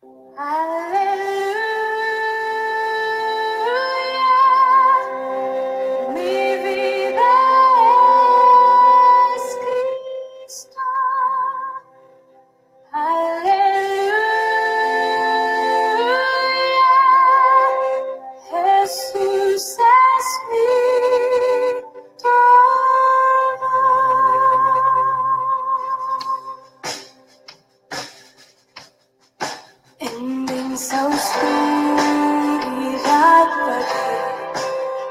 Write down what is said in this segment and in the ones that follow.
Aleluya, mi vida es Cristo. Aleluya, Jesús es mi todo. Inmensa oscuridad vagué,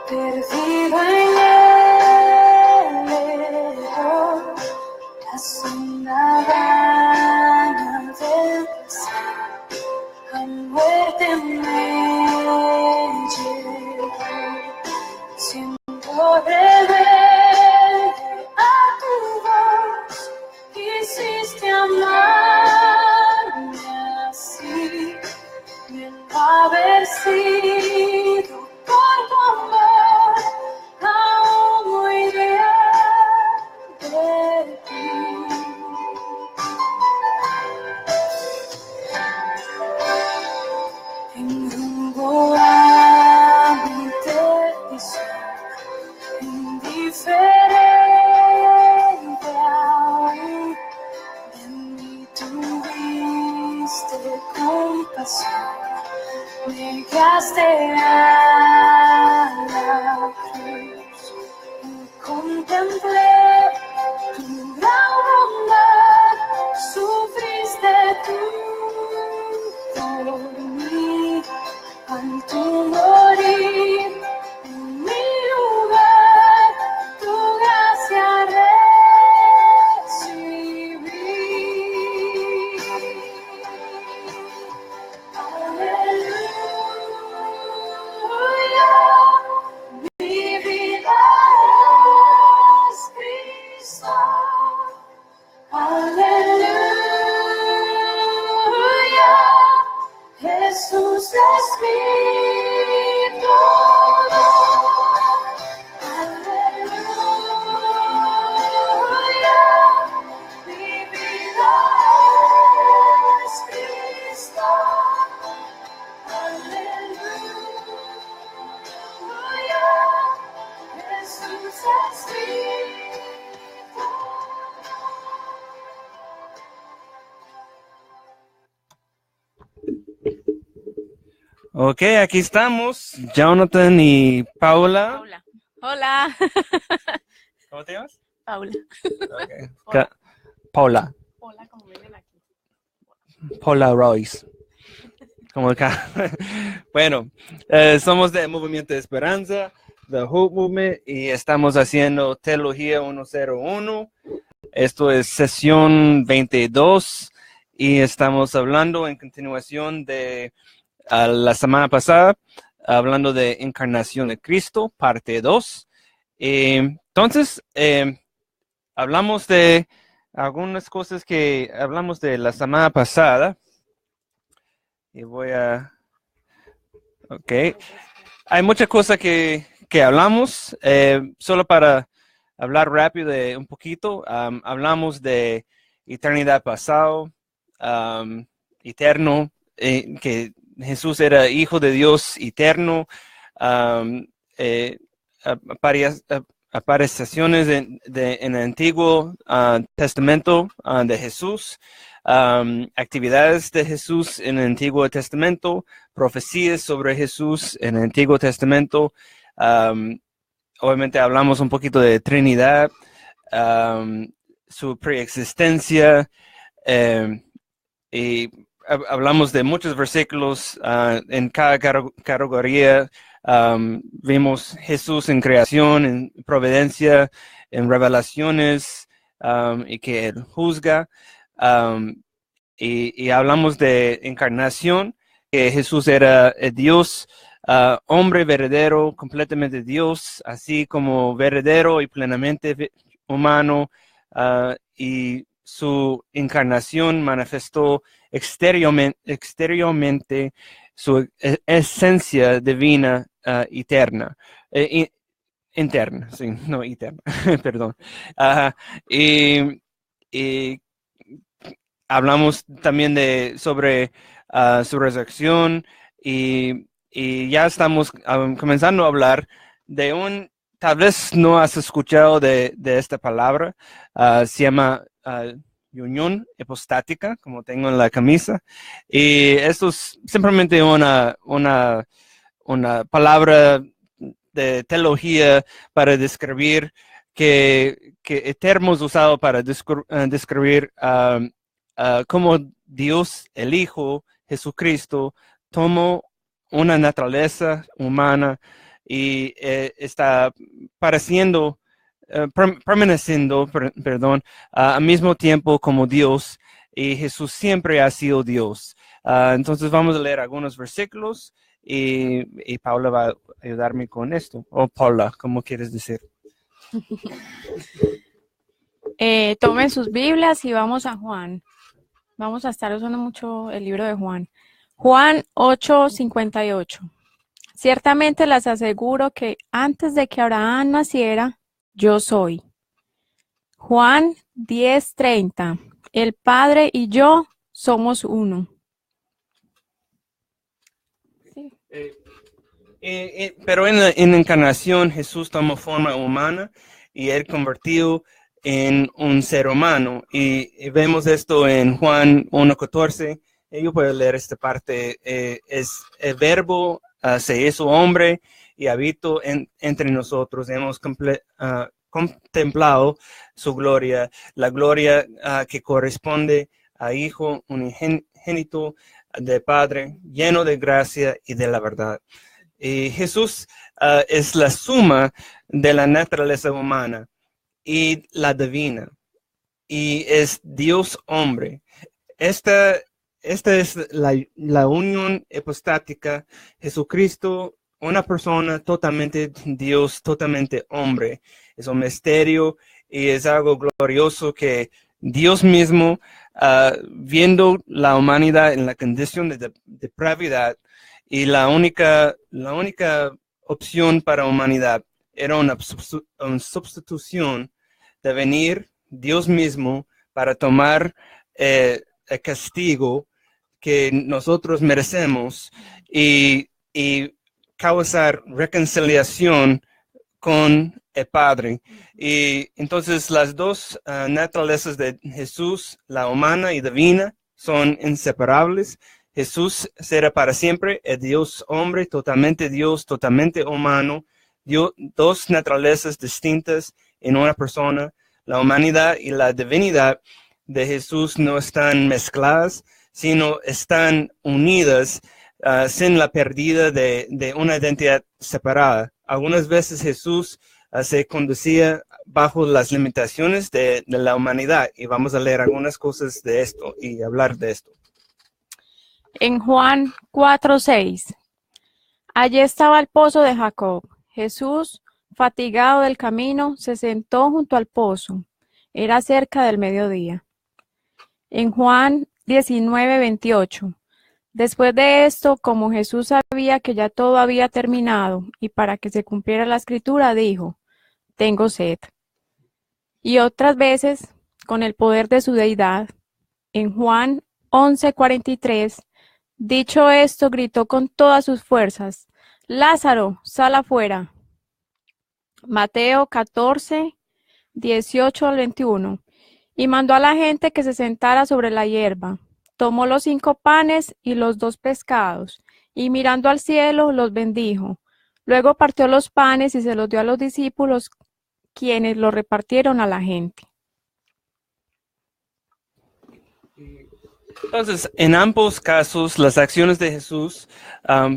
perdido en el error, la sombra vana del pasado, a muerte me llevó, siendo rebelde a tu voz, quisiste amarme así, bien haber sido por tu amor, aún muy lejos de ti. En rumbo a mi perdición, indiferente aún, de mí tuviste compasión, llegaste a la cruz, y contemplé tu gran bondad, sufriste tú por mí, al tu morir en mi lugar, tu gracia recibí. Aleluya, mi vida es Cristo. Aleluya, Jesús es mi todo. Aleluya, mi vida es Cristo. Aleluya, Jesús es mi todo. Ok, aquí estamos, Jonathan y Paula. Paula. Hola. ¿Cómo te llamas? Paula. Okay. Paula. Hola, como vienen aquí. Paula Royce. Como acá. Bueno, somos de Movimiento de Esperanza, The Hope Movement, y estamos haciendo Teología 101. Esto es sesión 22 y estamos hablando en continuación de la semana pasada, hablando de Encarnación de Cristo, parte 2. Entonces, hablamos de algunas cosas que hablamos de la semana pasada. Y voy a... Ok. Hay muchas cosas que hablamos. Solo para hablar rápido de un poquito, hablamos de eternidad pasado, eterno, que Jesús era hijo de Dios eterno, apariciones en el Antiguo Testamento de Jesús, actividades de Jesús en el Antiguo Testamento, profecías sobre Jesús en el Antiguo Testamento. Obviamente hablamos un poquito de Trinidad, su preexistencia, y hablamos de muchos versículos en cada categoría. Vimos Jesús en creación, en providencia, en revelaciones, y que Él juzga. Y hablamos de encarnación, que Jesús era Dios, hombre verdadero, completamente Dios, así como verdadero y plenamente humano, y su encarnación manifestó exteriormente su esencia divina eterna. Interna, sí, no eterna, perdón. Y hablamos también sobre su resurrección y ya estamos comenzando a hablar de tal vez no has escuchado de esta palabra, se llama unión hipostática, como tengo en la camisa, y esto es simplemente una palabra de teología para describir que termos usados para describir cómo Dios, el Hijo, Jesucristo, tomó una naturaleza humana y está permaneciendo, al mismo tiempo como Dios, y Jesús siempre ha sido Dios. Entonces vamos a leer algunos versículos y Paula va a ayudarme con esto. O Paula, ¿cómo quieres decir? Tomen sus Biblias y vamos a Juan. Vamos a estar usando mucho el libro de Juan. Juan 8:58. Ciertamente les aseguro que antes de que Abraham naciera, yo soy. Juan 10:30. El Padre y yo somos uno. Sí. Pero en la encarnación Jesús tomó forma humana y él convertido en un ser humano. Y vemos esto en Juan 1:14. Yo puedo leer esta parte. Es el verbo se hizo hombre y habitó entre nosotros. Hemos contemplado su gloria, la gloria que corresponde a Hijo unigénito de Padre, lleno de gracia y de la verdad. Y Jesús es la suma de la naturaleza humana y la divina, y es Dios hombre. Esta es la unión hipostática. Jesucristo, una persona totalmente Dios, totalmente hombre. Es un misterio y es algo glorioso que Dios mismo, viendo la humanidad en la condición de depravidad, y la única opción para la humanidad era una sustitución de venir Dios mismo para tomar el castigo que nosotros merecemos y causar reconciliación con el Padre. Y entonces las dos naturalezas de Jesús, la humana y divina, son inseparables. Jesús será para siempre el Dios hombre, totalmente Dios, totalmente humano. Dos naturalezas distintas en una persona. La humanidad y la divinidad de Jesús no están mezcladas, sino están unidas sin la pérdida de una identidad separada. Algunas veces Jesús se conducía bajo las limitaciones de la humanidad, y vamos a leer algunas cosas de esto y hablar de esto. En Juan 4:6. Allí estaba el pozo de Jacob. Jesús, fatigado del camino, se sentó junto al pozo. Era cerca del mediodía. En Juan 19:28. Después de esto, como Jesús sabía que ya todo había terminado, y para que se cumpliera la escritura, dijo: tengo sed. Y otras veces, con el poder de su deidad, en Juan 11:43, dicho esto, gritó con todas sus fuerzas: Lázaro, sal afuera. Mateo 14:18 al 21. Y mandó a la gente que se sentara sobre la hierba. Tomó los 5 panes y los 2 pescados, y mirando al cielo los bendijo. Luego partió los panes y se los dio a los discípulos, quienes los repartieron a la gente. Entonces, en ambos casos, las acciones de Jesús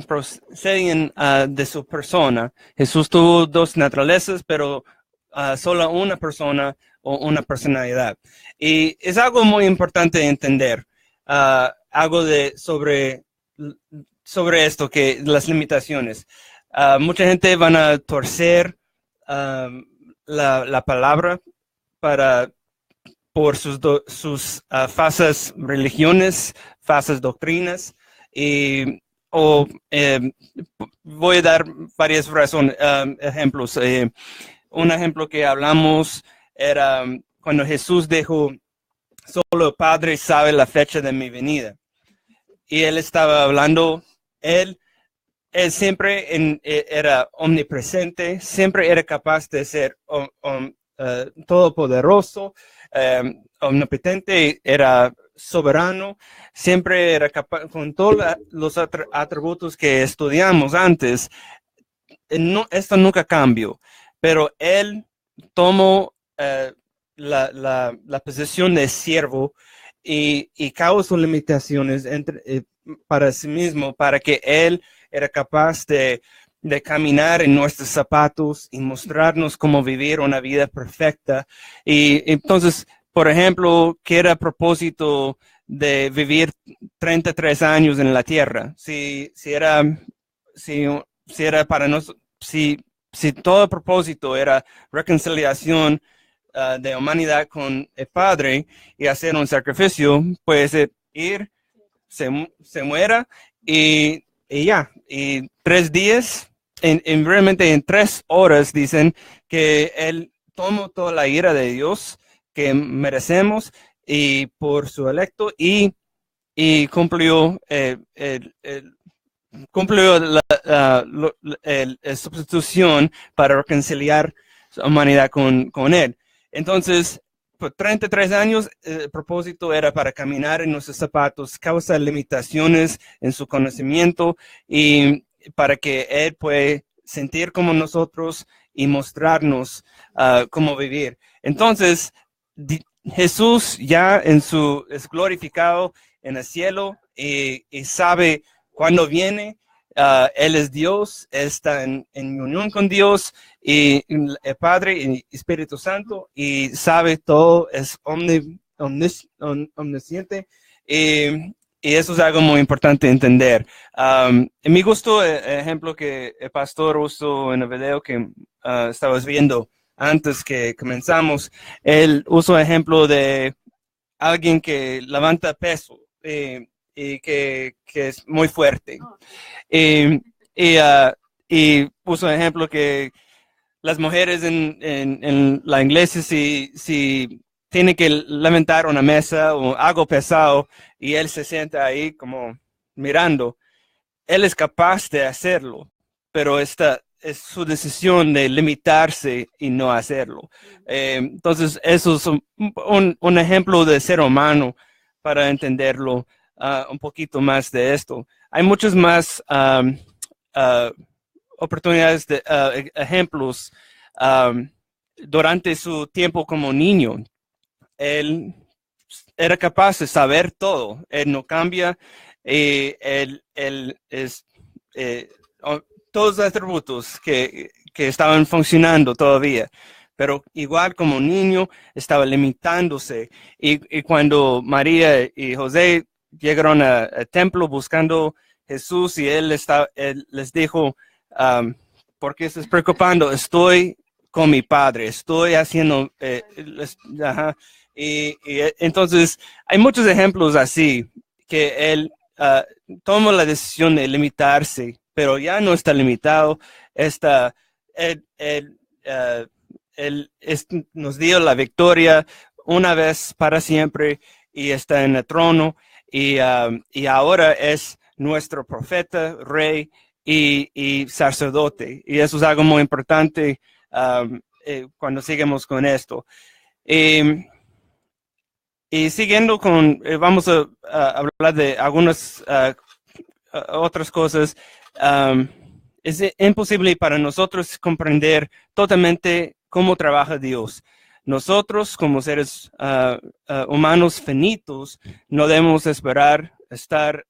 proceden de su persona. Jesús tuvo dos naturalezas, pero solo una persona o una personalidad. Y es algo muy importante entender, algo sobre esto, que las limitaciones. Mucha gente van a torcer la palabra por sus falsas religiones, falsas doctrinas, voy a dar varias ejemplos. Un ejemplo que hablamos era cuando Jesús dijo: solo el Padre sabe la fecha de mi venida. él estaba hablando, él siempre era omnipresente, siempre era capaz de ser todopoderoso, omnipotente, era soberano, siempre era capaz, con todos los atributos que estudiamos antes, esto nunca cambió, pero él tomó la posición de siervo y causó limitaciones para sí mismo, para que él era capaz de caminar en nuestros zapatos y mostrarnos cómo vivir una vida perfecta. Y entonces, por ejemplo, ¿qué era a propósito de vivir 33 años en la tierra? Si era para nosotros, si todo el propósito era reconciliación de humanidad con el Padre y hacer un sacrificio, pues ir, se muera y ya. Y 3 días, realmente en 3 horas dicen que Él tomó toda la ira de Dios que merecemos y por su electo y cumplió cumplió la sustitución para reconciliar la humanidad con Él. Entonces, por 33 años, el propósito era para caminar en nuestros zapatos, causa limitaciones en su conocimiento y para que Él pueda sentir como nosotros y mostrarnos cómo vivir. Entonces, Jesús ya es glorificado en el cielo y sabe cuándo viene. Él es Dios, está en unión con Dios y el Padre y Espíritu Santo y sabe todo, es omnisciente y eso es algo muy importante entender. Me gustó el ejemplo que el pastor usó en el video que estabas viendo antes que comenzamos. Él usó el ejemplo de alguien que levanta peso y que es muy fuerte. Y puso un ejemplo que las mujeres en la iglesia, si tienen que levantar una mesa o algo pesado y él se sienta ahí como mirando, él es capaz de hacerlo, pero esta es su decisión de limitarse y no hacerlo. Entonces, eso es un ejemplo de ser humano para entenderlo un poquito más de esto. Hay muchos más oportunidades, ejemplos. Durante su tiempo como niño, él era capaz de saber todo. Él no cambia. Él es todos los atributos que estaban funcionando todavía. Pero igual como niño estaba limitándose. Y cuando María y José llegaron al templo buscando Jesús y él les dijo, ¿por qué estás preocupando? Estoy con mi Padre, estoy haciendo... Y entonces hay muchos ejemplos así que él toma la decisión de limitarse, pero ya no está limitado. Él nos dio la victoria una vez para siempre y está en el trono y ahora es nuestro profeta, rey y sacerdote. Y eso es algo muy importante cuando seguimos con esto. Y siguiendo vamos a hablar de algunas otras cosas. Es imposible para nosotros comprender totalmente cómo trabaja Dios. Nosotros, como seres humanos finitos, no debemos esperar estar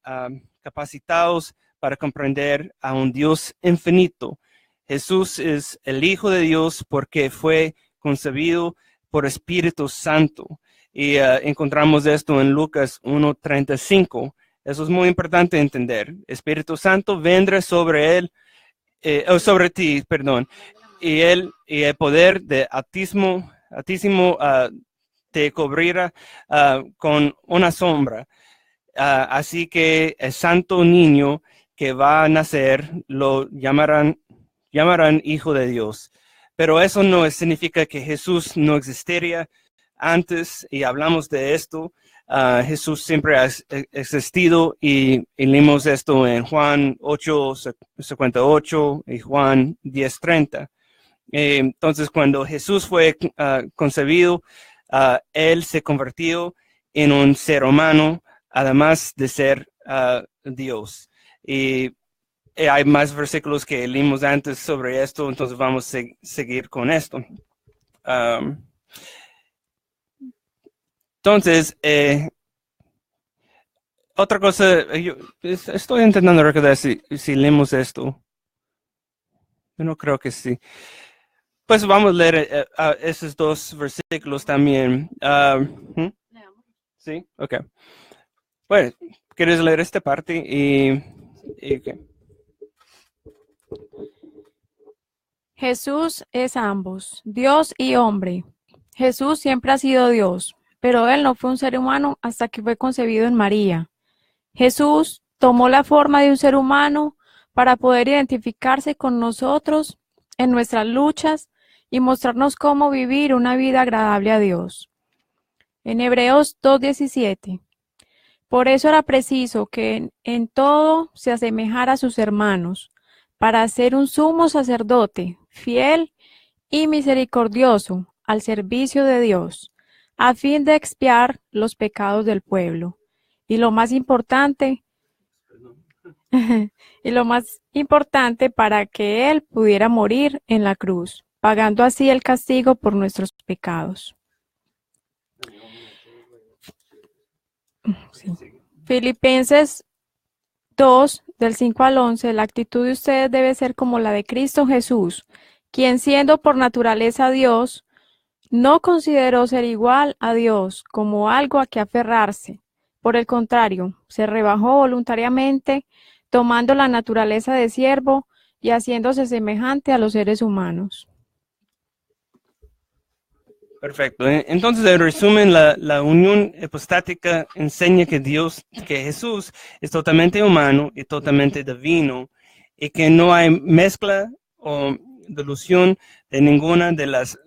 capacitados para comprender a un Dios infinito. Jesús es el Hijo de Dios porque fue concebido por Espíritu Santo. Y encontramos esto en Lucas 1:35. Eso es muy importante entender. Espíritu Santo vendrá sobre él, sobre ti, perdón. Y el poder de Altísimo te cubrirá con una sombra. Así que el santo niño que va a nacer lo llamarán Hijo de Dios. Pero eso no significa que Jesús no existiría antes, y hablamos de esto. Jesús siempre ha existido y leímos esto en Juan 8:58 y Juan 10:30. Entonces, cuando Jesús fue concebido, él se convirtió en un ser humano, además de ser Dios. Y hay más versículos que leímos antes sobre esto, entonces vamos a seguir con esto. Entonces, otra cosa, yo estoy intentando recordar si leemos esto. Yo no creo que sí. Pues vamos a leer esos dos versículos también. Sí, ok. Bueno, ¿quieres leer esta parte? ¿Y qué? Jesús es ambos, Dios y hombre. Jesús siempre ha sido Dios, pero él no fue un ser humano hasta que fue concebido en María. Jesús tomó la forma de un ser humano para poder identificarse con nosotros en nuestras luchas y mostrarnos cómo vivir una vida agradable a Dios. En Hebreos 2:17. Por eso era preciso que en todo se asemejara a sus hermanos, para ser un sumo sacerdote, fiel y misericordioso al servicio de Dios, a fin de expiar los pecados del pueblo. Y lo más importante, para que Él pudiera morir en la cruz, pagando así el castigo por nuestros pecados. Sí. Filipenses 2, del 5 al 11, la actitud de ustedes debe ser como la de Cristo Jesús, quien siendo por naturaleza Dios, no consideró ser igual a Dios como algo a que aferrarse. Por el contrario, se rebajó voluntariamente, tomando la naturaleza de siervo y haciéndose semejante a los seres humanos. Perfecto. Entonces, en resumen, la unión hipostática enseña que Jesús es totalmente humano y totalmente divino, y que no hay mezcla o dilución de ninguna de las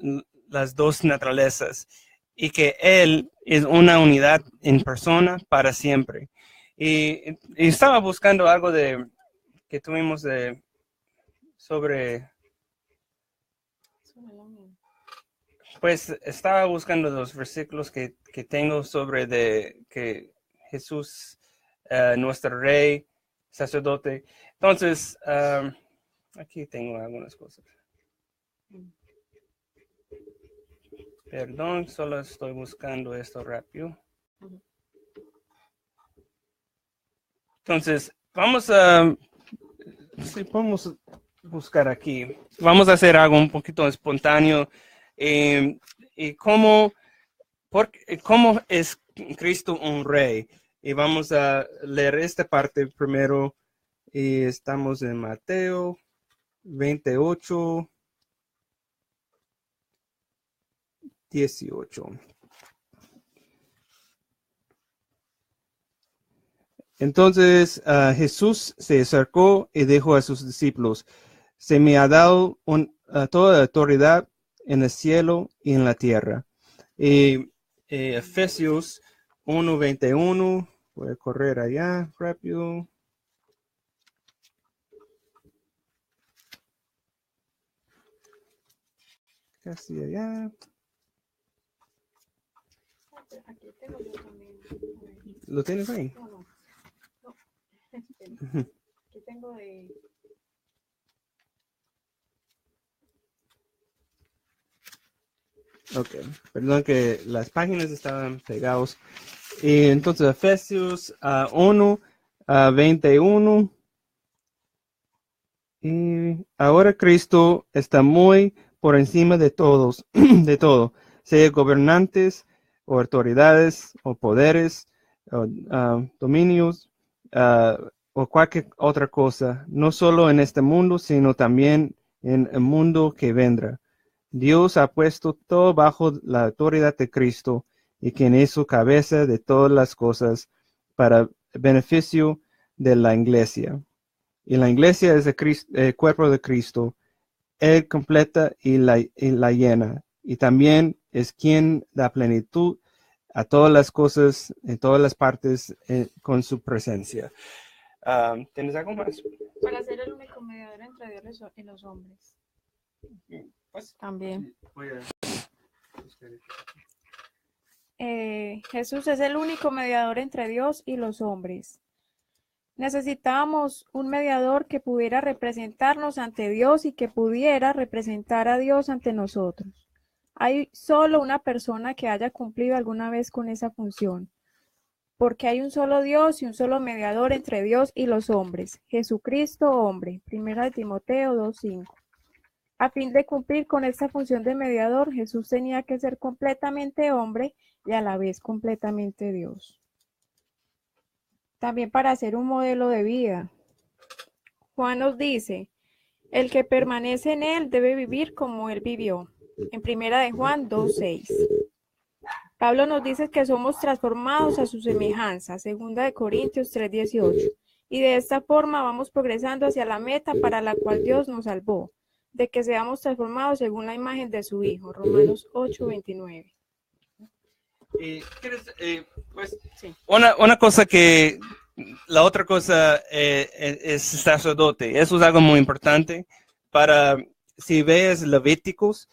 dos naturalezas, y que Él es una unidad en persona para siempre. Y estaba buscando algo que tuvimos sobre... Pues estaba buscando los versículos que tengo sobre que Jesús, nuestro rey, sacerdote. Entonces, aquí tengo algunas cosas. Perdón, solo estoy buscando esto rápido. Entonces, vamos a buscar aquí. Vamos a hacer algo un poquito espontáneo. Y cómo es Cristo un rey. Y vamos a leer esta parte primero. Y estamos en Mateo 28, 18. Entonces Jesús se acercó y dijo a sus discípulos: se me ha dado toda autoridad en el cielo y en la tierra. Efesios 1:21, voy a correr allá rápido. Casi allá. Aquí tengo yo también. ¿Lo tienes ahí? No. Aquí tengo de... Ok, perdón que las páginas estaban pegados. Y entonces Efesios 1:21. Y ahora Cristo está muy por encima de todos, de todo, sea gobernantes o autoridades o poderes o dominios o cualquier otra cosa, no solo en este mundo, sino también en el mundo que vendrá. Dios ha puesto todo bajo la autoridad de Cristo, y quien es su cabeza de todas las cosas, para beneficio de la iglesia. Y la iglesia es el cuerpo de Cristo. Él completa y la llena. Y también es quien da plenitud a todas las cosas, en todas las partes, con su presencia. ¿Tienes algo más? Para ser el único mediador entre Dios y los hombres. Pues, También. voy a... Jesús es el único mediador entre Dios y los hombres. Necesitábamos un mediador que pudiera representarnos ante Dios y que pudiera representar a Dios ante nosotros. Hay solo una persona que haya cumplido alguna vez con esa función, porque hay un solo Dios y un solo mediador entre Dios y los hombres, Jesucristo hombre, 1 Timoteo 2:5. A fin de cumplir con esta función de mediador, Jesús tenía que ser completamente hombre y a la vez completamente Dios. También para ser un modelo de vida. Juan nos dice, el que permanece en él debe vivir como él vivió, en 1 de Juan 2:6. Pablo nos dice que somos transformados a su semejanza, 2 de Corintios 3:18, y de esta forma vamos progresando hacia la meta para la cual Dios nos salvó, de que seamos transformados según la imagen de su Hijo, Romanos 8:29. Pues, Sí. una cosa que, la otra cosa es sacerdote. Eso es algo muy importante para, si ves Levíticos,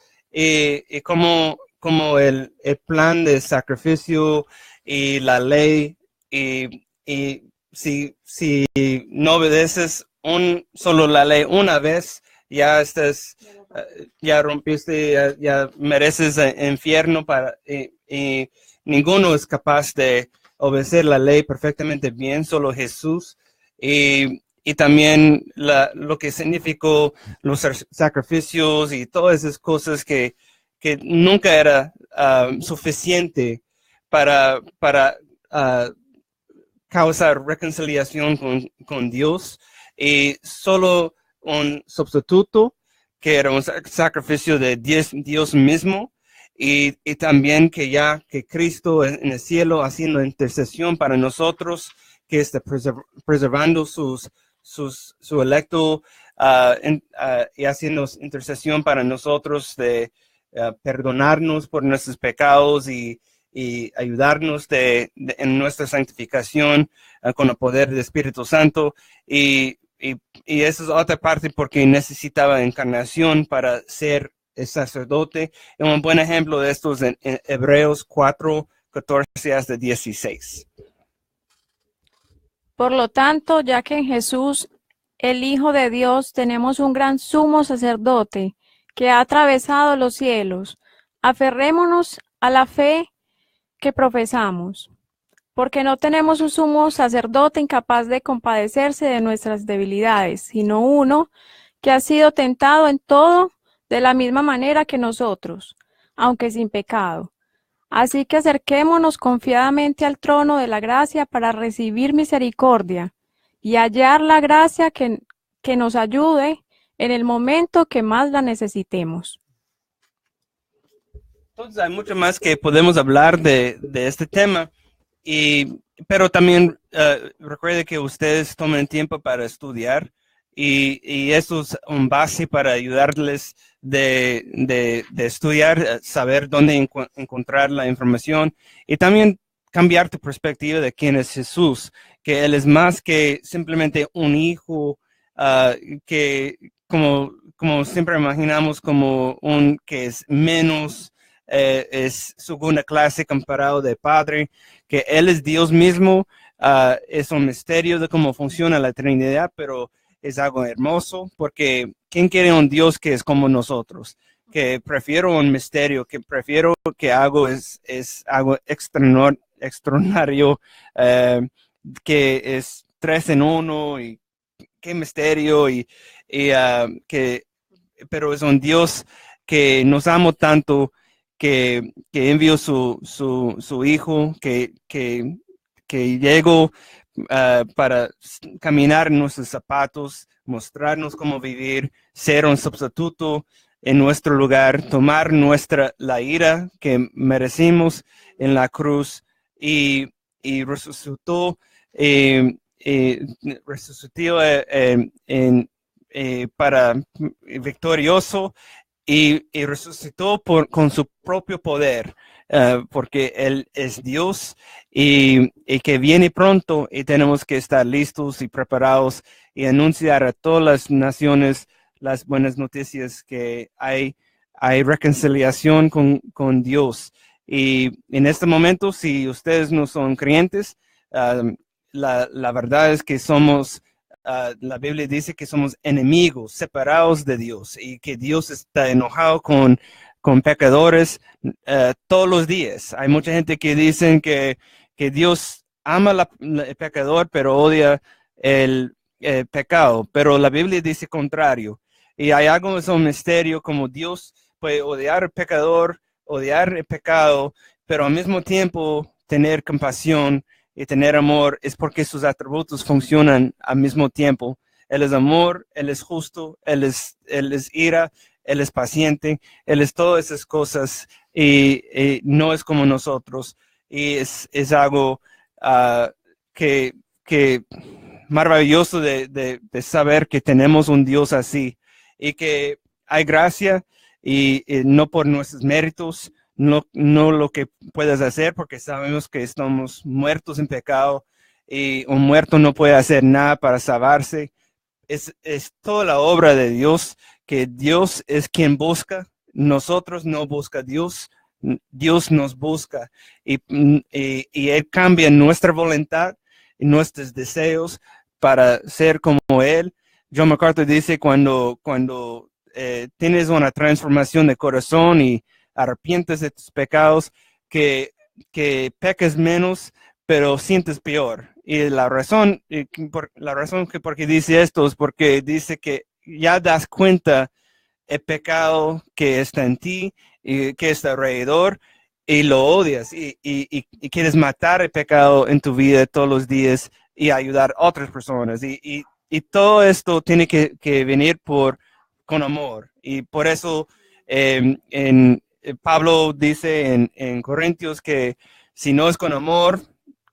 como el plan de sacrificio y la ley, y si no obedeces solo la ley una vez, ya estás, ya rompiste, ya mereces infierno y ninguno es capaz de obedecer la ley perfectamente bien, solo Jesús. Y también lo que significó los sacrificios y todas esas cosas que nunca era suficiente para causar reconciliación con Dios. Y solo un sustituto que era un sacrificio de Dios mismo. Y también que Cristo en el cielo haciendo intercesión para nosotros, que está preservando su electo y haciendo intercesión para nosotros de perdonarnos por nuestros pecados y ayudarnos en nuestra santificación con el poder del Espíritu Santo. Y esa es otra parte porque necesitaba encarnación para ser el sacerdote. Un buen ejemplo de esto es en Hebreos 4:14 hasta 16. Por lo tanto, ya que en Jesús, el Hijo de Dios, tenemos un gran sumo sacerdote que ha atravesado los cielos, aferrémonos a la fe que profesamos, porque no tenemos un sumo sacerdote incapaz de compadecerse de nuestras debilidades, sino uno que ha sido tentado en todo de la misma manera que nosotros, aunque sin pecado. Así que acerquémonos confiadamente al trono de la gracia para recibir misericordia y hallar la gracia que nos ayude en el momento que más la necesitemos. Entonces hay mucho más que podemos hablar de este tema, pero también recuerde que ustedes tomen tiempo para estudiar y eso es un base para ayudarles de estudiar, saber dónde encontrar la información y también cambiar tu perspectiva de quién es Jesús, que Él es más que simplemente un hijo que como siempre imaginamos como que es menos, es segunda clase comparado de Padre, que Él es Dios mismo. Es un misterio de cómo funciona la Trinidad, pero es algo hermoso, porque ¿quién quiere un Dios que es como nosotros? Que prefiero un misterio, que prefiero que algo es algo extraordinario, que es 3 en 1, y qué misterio, pero es un Dios que nos amó tanto, que envió su Hijo, que llegó para caminar en nuestros zapatos, mostrarnos cómo vivir, ser un sustituto en nuestro lugar, tomar la ira que merecimos en la cruz y resucitó, para victorioso y resucitó con su propio poder. porque Él es Dios y que viene pronto y tenemos que estar listos y preparados y anunciar a todas las naciones las buenas noticias que hay reconciliación con Dios. Y en este momento, si ustedes no son creyentes, la verdad es que somos, la Biblia dice que somos enemigos, separados de Dios y que Dios está enojado con pecadores todos los días. Hay mucha gente que dicen que Dios ama el pecador, pero odia el pecado. Pero la Biblia dice contrario. Y hay algo, es un misterio, como Dios puede odiar al pecador, odiar el pecado, pero al mismo tiempo tener compasión y tener amor, es porque sus atributos funcionan al mismo tiempo. Él es amor, Él es justo, Él es ira, Él es paciente, Él es todas esas cosas y no es como nosotros. Y es algo que maravilloso de saber que tenemos un Dios así y que hay gracia y no por nuestros méritos, no lo que puedas hacer, porque sabemos que estamos muertos en pecado y un muerto no puede hacer nada para salvarse. Es toda la obra de Dios, que Dios es quien busca, nosotros no busca Dios, Dios nos busca y Él cambia nuestra voluntad y nuestros deseos para ser como Él. John MacArthur dice cuando tienes una transformación de corazón y arrepientes de tus pecados, que peques menos, pero sientes peor. Y la razón que porque dice esto es porque dice que ya das cuenta el pecado que está en ti y que está alrededor y lo odias y quieres matar el pecado en tu vida todos los días y ayudar a otras personas. Y todo esto tiene que venir con amor. Y por eso Pablo dice en Corintios que si no es con amor,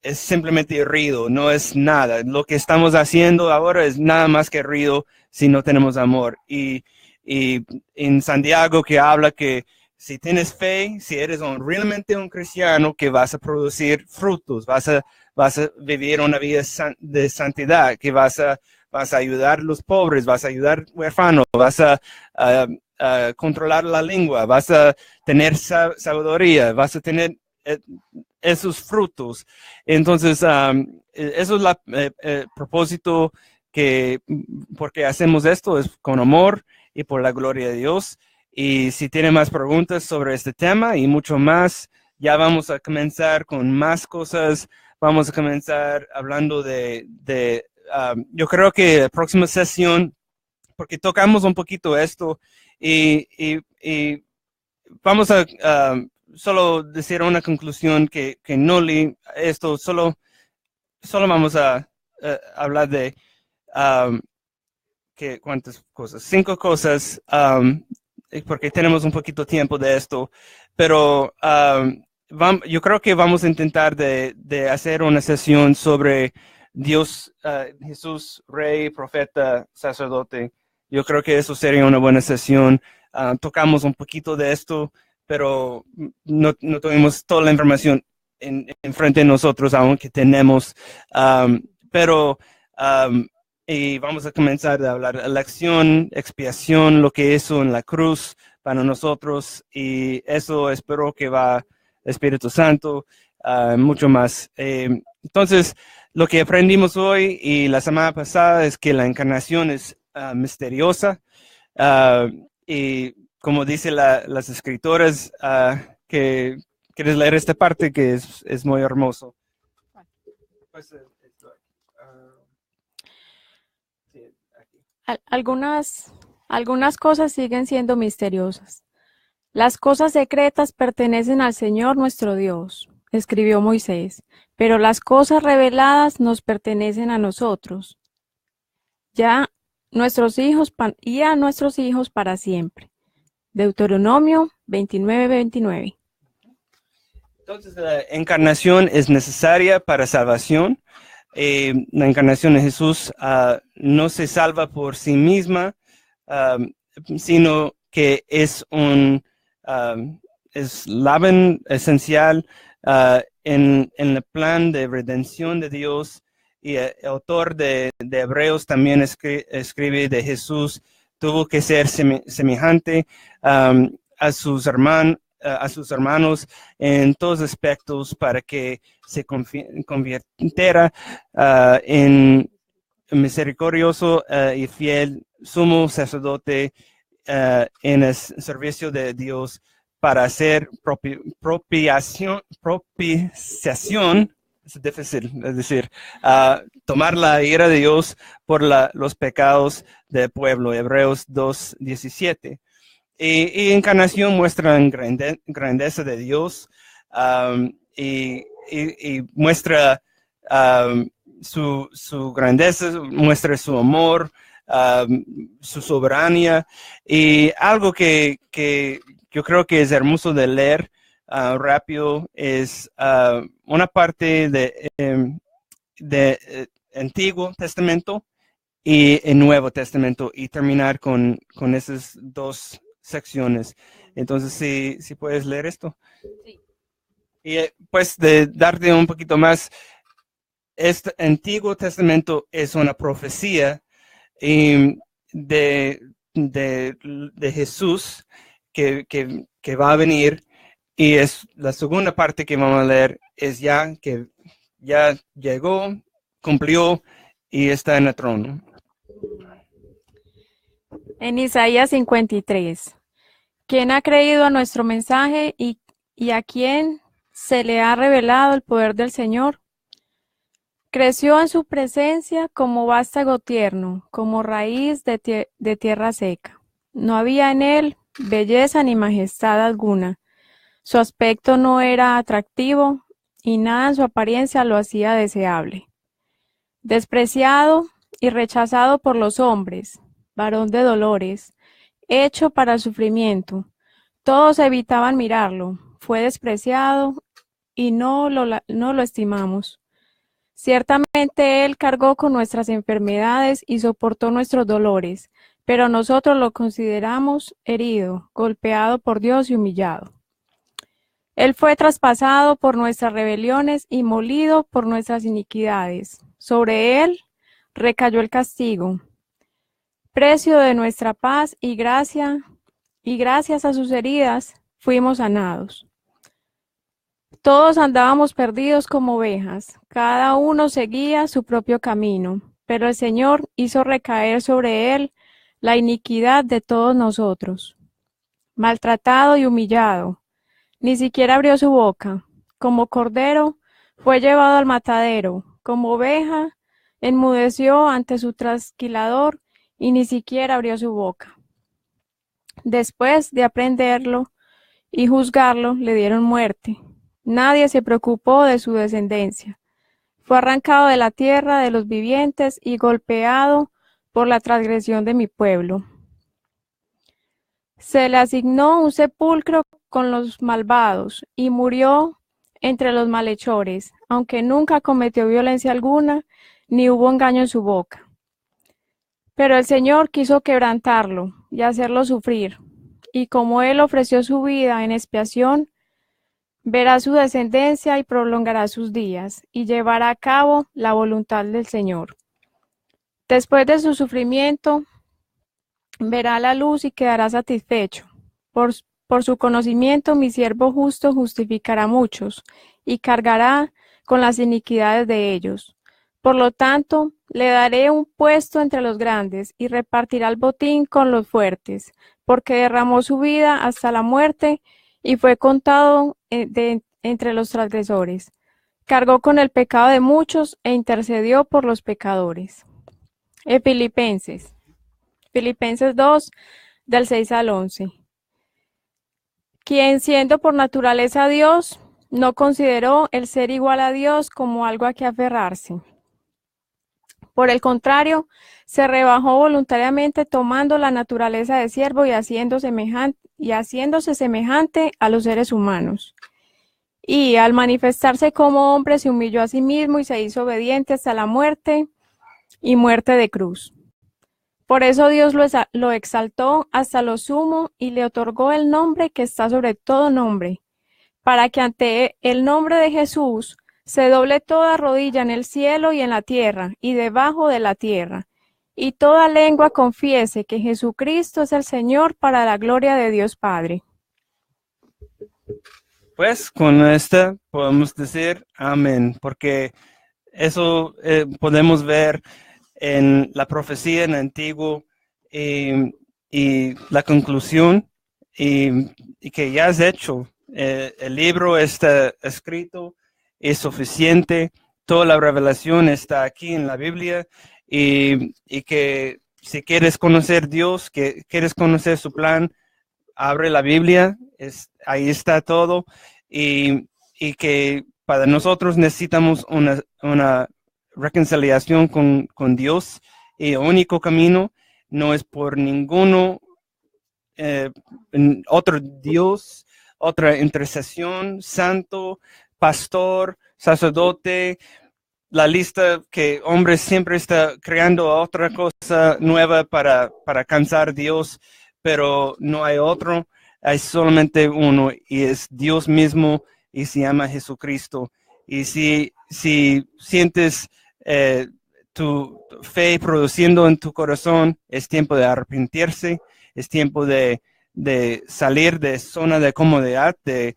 es simplemente ruido, no es nada. Lo que estamos haciendo ahora es nada más que ruido si no tenemos amor. Y en Santiago que habla que si tienes fe, si eres realmente un cristiano, que vas a producir frutos, vas a vivir una vida de santidad, que vas a ayudar a los pobres, vas a ayudar a huérfanos, vas a controlar la lengua, vas a tener sabiduría, vas a tener esos frutos. Entonces, eso es el propósito porque hacemos esto, es con amor y por la gloria de Dios. Y si tienen más preguntas sobre este tema y mucho más, ya vamos a comenzar con más cosas. Vamos a comenzar hablando yo creo que la próxima sesión, porque tocamos un poquito esto y vamos a solo decir una conclusión que no leí esto, solo vamos a hablar de ¿cuántas cosas? 5 cosas, porque tenemos un poquito tiempo de esto, pero yo creo que vamos a intentar de hacer una sesión sobre Dios, Jesús, Rey, Profeta, Sacerdote. Yo creo que eso sería una buena sesión. Tocamos un poquito de esto, pero no tuvimos toda la información en frente de nosotros, aunque tenemos. Y vamos a comenzar a hablar de elección, expiación, lo que hizo en la cruz para nosotros, y eso espero que va el Espíritu Santo, mucho más. Entonces, lo que aprendimos hoy y la semana pasada es que la encarnación es misteriosa, y como dice las escritoras, que quieres leer esta parte que es muy hermoso. Pues, Algunas cosas siguen siendo misteriosas. Las cosas secretas pertenecen al Señor nuestro Dios, escribió Moisés, pero las cosas reveladas nos pertenecen a nosotros, a nuestros hijos para siempre. Deuteronomio 29:29. Entonces, la encarnación es necesaria para salvación. La encarnación de Jesús no se salva por sí misma, sino que es eslabón esencial en el plan de redención de Dios, y el autor de Hebreos también escribe de Jesús, tuvo que ser semejante a sus hermanos en todos aspectos para que se convirtiera en misericordioso y fiel sumo sacerdote en el servicio de Dios para hacer propiciación, es difícil, es decir, tomar la ira de Dios por los pecados del pueblo. Hebreos 2:17. Y encarnación muestra la grandeza de Dios, y muestra su grandeza, muestra su amor, su soberanía, y algo que yo creo que es hermoso de leer rápido es una parte de Antiguo Testamento y el Nuevo Testamento, y terminar con esas dos secciones. Entonces, si puedes leer esto. Sí. Y pues de darte un poquito más, este Antiguo Testamento es una profecía de Jesús que va a venir, y es la segunda parte que vamos a leer, es ya que ya llegó, cumplió y está en el trono. En Isaías 53. ¿Quién ha creído a nuestro mensaje y a quién se le ha revelado el poder del Señor? Creció en su presencia como vástago tierno, como raíz de tierra seca. No había en él belleza ni majestad alguna. Su aspecto no era atractivo y nada en su apariencia lo hacía deseable. Despreciado y rechazado por los hombres, varón de dolores, hecho para el sufrimiento. Todos evitaban mirarlo. Fue despreciado y no lo estimamos. Ciertamente Él cargó con nuestras enfermedades y soportó nuestros dolores, pero nosotros lo consideramos herido, golpeado por Dios y humillado. Él fue traspasado por nuestras rebeliones y molido por nuestras iniquidades. Sobre Él recayó el castigo, precio de nuestra paz, y gracias a sus heridas fuimos sanados. Todos andábamos perdidos como ovejas, cada uno seguía su propio camino, pero el Señor hizo recaer sobre él la iniquidad de todos nosotros. Maltratado y humillado, ni siquiera abrió su boca. Como cordero fue llevado al matadero, como oveja enmudeció ante su trasquilador y ni siquiera abrió su boca. Después de aprenderlo y juzgarlo, le dieron muerte. Nadie se preocupó de su descendencia. Fue arrancado de la tierra de los vivientes y golpeado por la transgresión de mi pueblo. Se le asignó un sepulcro con los malvados y murió entre los malhechores, aunque nunca cometió violencia alguna, ni hubo engaño en su boca. Pero el Señor quiso quebrantarlo y hacerlo sufrir, y como él ofreció su vida en expiación, verá su descendencia y prolongará sus días, y llevará a cabo la voluntad del Señor. Después de su sufrimiento, verá la luz y quedará satisfecho. Por su conocimiento, mi siervo justo justificará a muchos, y cargará con las iniquidades de ellos. Por lo tanto, le daré un puesto entre los grandes, y repartirá el botín con los fuertes, porque derramó su vida hasta la muerte, y fue contado entre los transgresores. Cargó con el pecado de muchos e intercedió por los pecadores. Filipenses 2, del 6 al 11. Quien, siendo por naturaleza Dios, no consideró el ser igual a Dios como algo a que aferrarse. Por el contrario, se rebajó voluntariamente, tomando la naturaleza de siervo y haciéndose semejante a los seres humanos. Y al manifestarse como hombre, se humilló a sí mismo y se hizo obediente hasta la muerte y muerte de cruz. Por eso Dios lo exaltó hasta lo sumo y le otorgó el nombre que está sobre todo nombre, para que ante el nombre de Jesús se doble toda rodilla en el cielo y en la tierra y debajo de la tierra, y toda lengua confiese que Jesucristo es el Señor para la gloria de Dios Padre. Pues con esta podemos decir amén, porque eso podemos ver en la profecía en el Antiguo y la conclusión y que ya es hecho. El libro está escrito, es suficiente, toda la revelación está aquí en la Biblia y que si quieres conocer Dios, que quieres conocer su plan, abre la Biblia, ahí está todo y que para nosotros necesitamos una reconciliación con Dios y el único camino no es por ninguno otro Dios, otra intercesión, santo, pastor, sacerdote, la lista que hombres siempre está creando otra cosa nueva para alcanzar a Dios, pero no hay otro, hay solamente uno y es Dios mismo y se llama Jesucristo. Y si sientes tu fe produciendo en tu corazón, es tiempo de arrepentirse, es tiempo de salir de zona de comodidad, de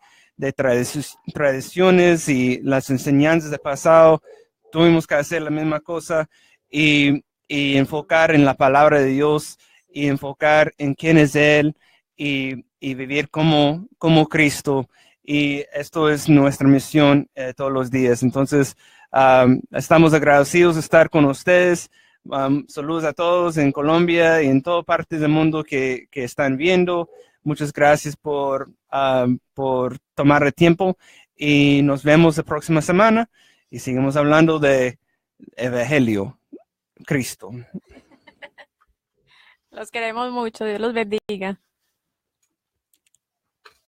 tradiciones y las enseñanzas del pasado. Tuvimos que hacer la misma cosa y enfocar en la palabra de Dios y enfocar en quién es Él y vivir como Cristo. Y esto es nuestra misión todos los días. Entonces, estamos agradecidos de estar con ustedes. Saludos a todos en Colombia y en todas partes del mundo que están viendo. Muchas gracias por tomar el tiempo y nos vemos la próxima semana y seguimos hablando de Evangelio, Cristo. Los queremos mucho, Dios los bendiga.